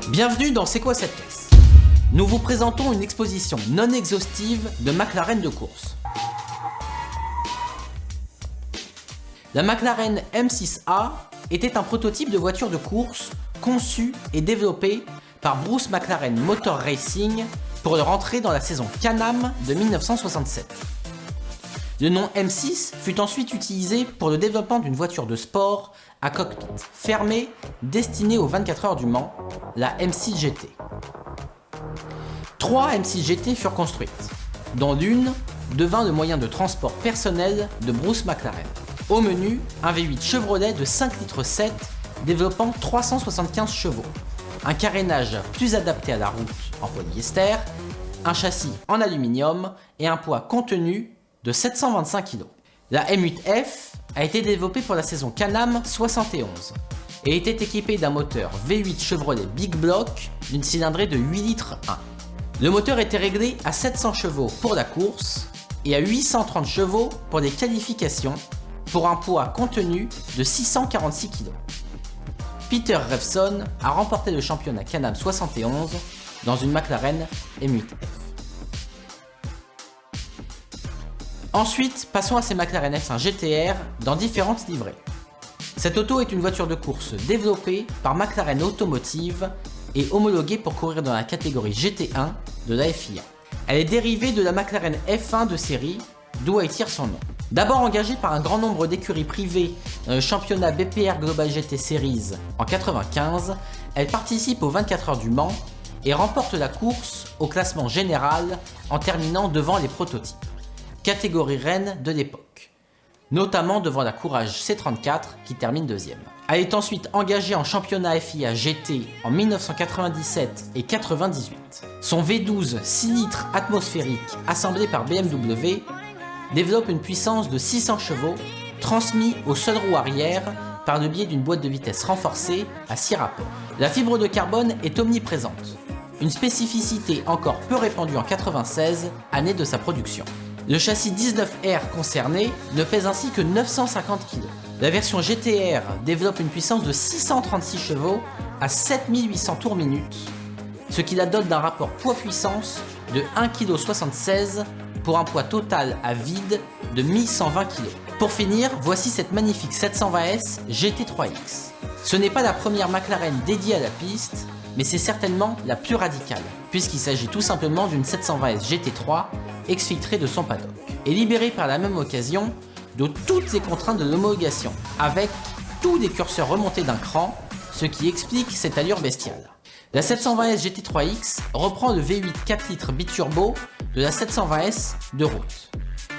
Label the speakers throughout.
Speaker 1: Bienvenue dans C'est quoi cette caisse? Nous vous présentons une exposition non exhaustive de McLaren de course. La McLaren M6A était un prototype de voiture de course conçu et développé par Bruce McLaren Motor Racing pour leur entrée dans la saison Can-Am de 1967. Le nom M6 fut ensuite utilisé pour le développement d'une voiture de sport à cockpit fermé destinée aux 24 heures du Mans, la M6 GT. 3 M6 GT furent construites, dont l'une devint le moyen de transport personnel de Bruce McLaren. Au menu, un V8 Chevrolet de 5,7 litres développant 375 chevaux, un carénage plus adapté à la route en polyester, un châssis en aluminium et un poids contenu de 725 kg. La M8F a été développée pour la saison Can-Am 71 et était équipée d'un moteur V8 Chevrolet Big Block d'une cylindrée de 8 litres 1. Le moteur était réglé à 700 chevaux pour la course et à 830 chevaux pour les qualifications pour un poids contenu de 646 kg. Peter Revson a remporté le championnat Can-Am 71 dans une McLaren M8F. Ensuite, passons à ces McLaren F1 GTR dans différentes livrées. Cette auto est une voiture de course développée par McLaren Automotive et homologuée pour courir dans la catégorie GT1 de la FIA. Elle est dérivée de la McLaren F1 de série, d'où elle tire son nom. D'abord engagée par un grand nombre d'écuries privées dans le championnat BPR Global GT Series en 1995, elle participe aux 24 heures du Mans et remporte la course au classement général en terminant devant les prototypes, catégorie reine de l'époque, notamment devant la Courage C34 qui termine deuxième. Elle est ensuite engagée en championnat FIA GT en 1997 et 1998. Son V12 6 litres atmosphérique assemblé par BMW développe une puissance de 600 chevaux transmis au seul roue arrière par le biais d'une boîte de vitesse renforcée à 6 rapports. La fibre de carbone est omniprésente, une spécificité encore peu répandue en 1996, année de sa production. Le châssis 19R concerné ne pèse ainsi que 950 kg. La version GTR développe une puissance de 636 chevaux à 7800 tours minute, ce qui la dote d'un rapport poids-puissance de 1,76 kg pour un poids total à vide de 1120 kg. Pour finir, voici cette magnifique 720S GT3X. Ce n'est pas la première McLaren dédiée à la piste, mais c'est certainement la plus radicale, puisqu'il s'agit tout simplement d'une 720S GT3 exfiltrée de son paddock, et libérée par la même occasion de toutes les contraintes de l'homologation, avec tous les curseurs remontés d'un cran, ce qui explique cette allure bestiale. La 720S GT3X reprend le V8 4 litres biturbo de la 720S de route,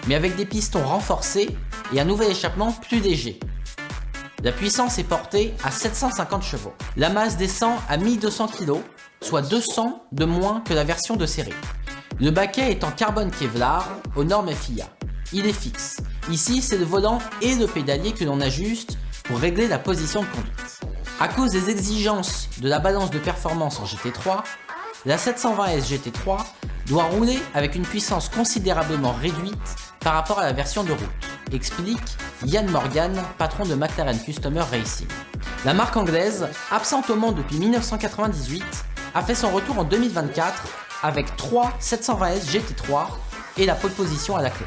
Speaker 1: mais avec des pistons renforcés et un nouvel échappement plus léger. La puissance est portée à 750 chevaux. La masse descend à 1200 kg, soit 200 de moins que la version de série. Le baquet est en carbone Kevlar aux normes FIA. Il est fixe. Ici, c'est le volant et le pédalier que l'on ajuste pour régler la position de conduite. À cause des exigences de la balance de performance en GT3, la 720S GT3 doit rouler avec une puissance considérablement réduite par rapport à la version de route, explique Ian Morgan, patron de McLaren Customer Racing. La marque anglaise, absente au Mans depuis 1998, a fait son retour en 2024 avec 3 720S GT3 et la pole position à la clé.